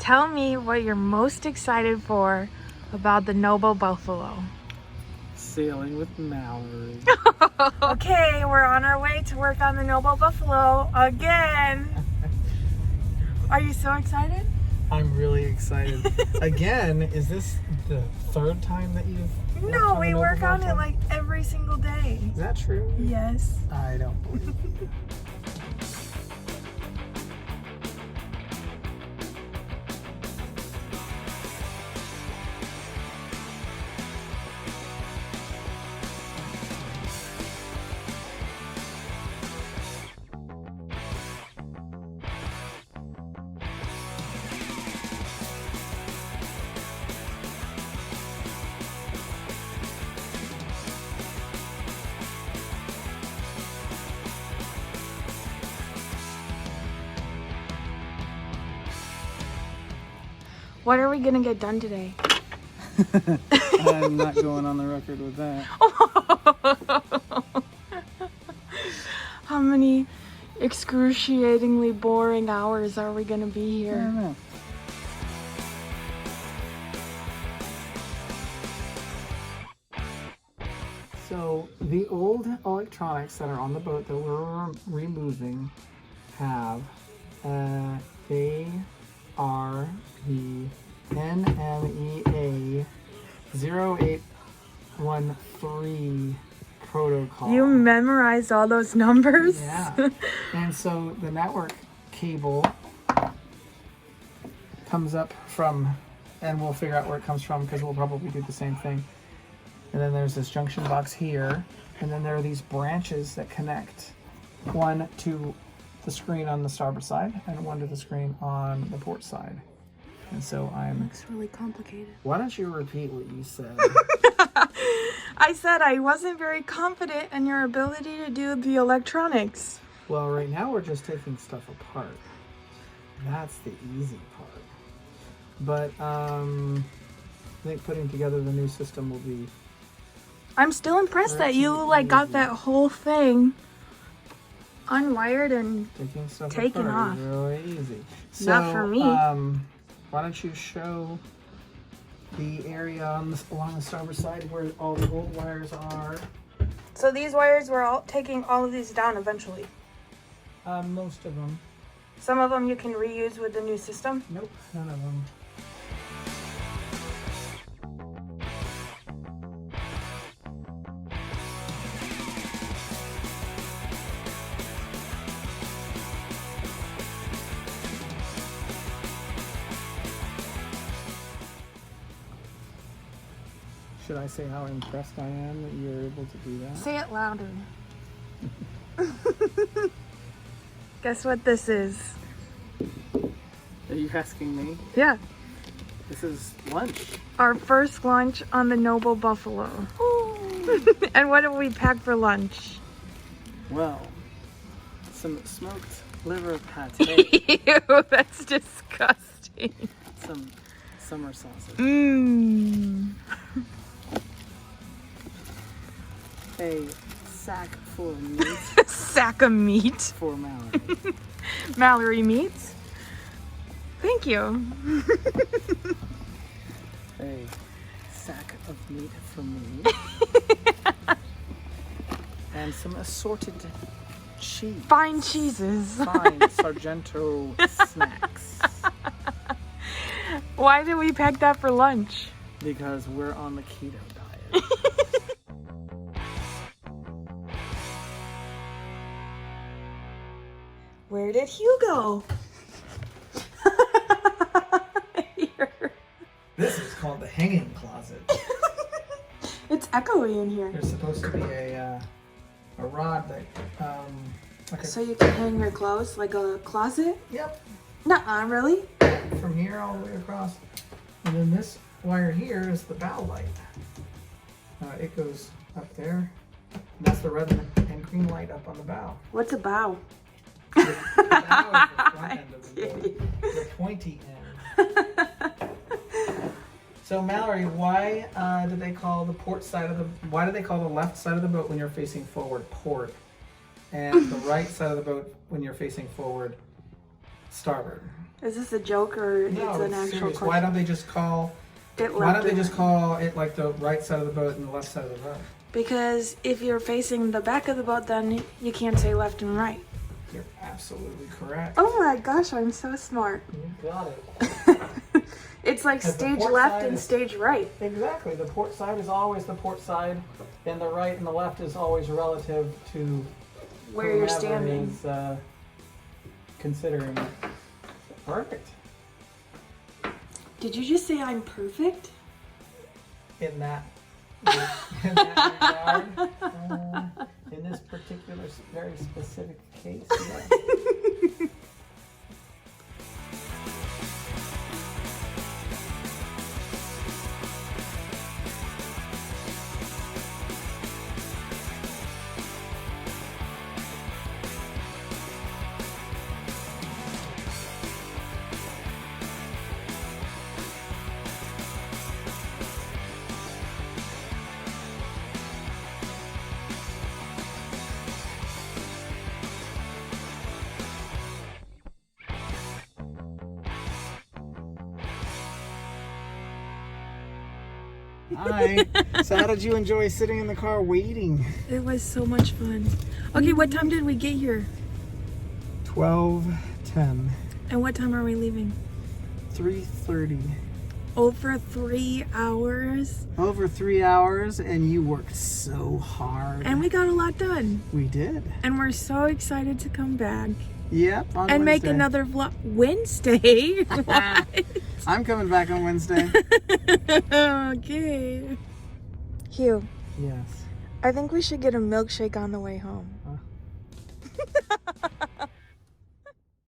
Tell me what you're most excited for about the Noble Buffalo. Sailing with Mallory. Okay, we're on our way to work on the Noble Buffalo again. Are you so excited? I'm really excited. Again, is this the third time that you've worked No, on we the work Noble on it Buffalo? like every single day. Is that true? Yes. I don't believe it. What are we gonna get done today? I'm not going on the record with that. How many excruciatingly boring hours are we gonna be I here? don't know. So the old electronics that are on the boat that we're removing have they are the NMEA 0813 protocol. You memorized all those numbers? Yeah. And so the network cable comes up from, and we'll figure out where it comes from because we'll probably do the same thing. And then there's this junction box here, and then there are these branches that connect, one to the screen on the starboard side and one to the screen on the port side. And so Looks really complicated. why don't you repeat what you said? I said I wasn't very confident in your ability to do the electronics. Well, right now we're just taking stuff apart. That's the easy part. But I think putting together the new system will be I'm still impressed that you Pretty got easy. that whole thing unwired and taking stuff Taking apart off. is really easy. So, Not for me. Why don't you show the area on along the starboard side where all the old wires are? so these wires, we're all taking all of these down eventually. Most of them. Some of them you can reuse with the new system. Nope, none of them. Should I say how impressed I am that you're able to do that? Say it louder. Guess what this is? Are you asking me? Yeah, This is lunch. our first lunch on the Noble Buffalo. And what did we pack for lunch? Well, some smoked liver pate, Ew, that's disgusting. some summer sausage, Mmm. a sack full of meat Sack of meat. for Mallory. Mallory meats. Thank you. A sack of meat for me. And some assorted cheese. Fine cheeses. Fine Sargento snacks. Why did we pack that for lunch? Because we're on the keto diet. Where did Hugh go? Here. This is called the hanging closet. It's echoey in here. There's supposed to be a rod that, like a, So you can hang your clothes like a closet? yep, Nuh-uh, really? from here all the way across. And then this wire here is the bow light. It goes up there. That's the red and green light up on the bow. What's a bow? The bow is the front end of the boat, the pointy end. So Mallory, why do they call the port side of the? Why do they call the left side of the boat when you're facing forward port, and the right side of the boat when you're facing forward starboard. Is this a joke or No, it's an it's actual serious. question? Why don't they just call it like the right side of the boat and the left side of the boat? Because if you're facing the back of the boat, then you can't say left and right. You're absolutely correct. Oh my gosh, I'm so smart. You got it. It's like Because the stage port left side and is- stage right. Exactly. The port side is always the port side, and the right and the left is always relative to Where you're whomever standing. is considering it. Perfect. Did you just say I'm perfect? In that regard, in this particular very specific case, yeah. Hi. So how did you enjoy sitting in the car waiting? It was so much fun. Okay, what time did we get here? 12:10. And what time are we leaving? 3:30. Over 3 hours. Over 3 hours, and you worked so hard. And we got a lot done. We did. And we're so excited to come back. Yep. On And make Wednesday. another vlog. Wednesday? What? I'm coming back on Wednesday. Okay. Hugh, Yes. I think we should get a milkshake on the way home. Huh?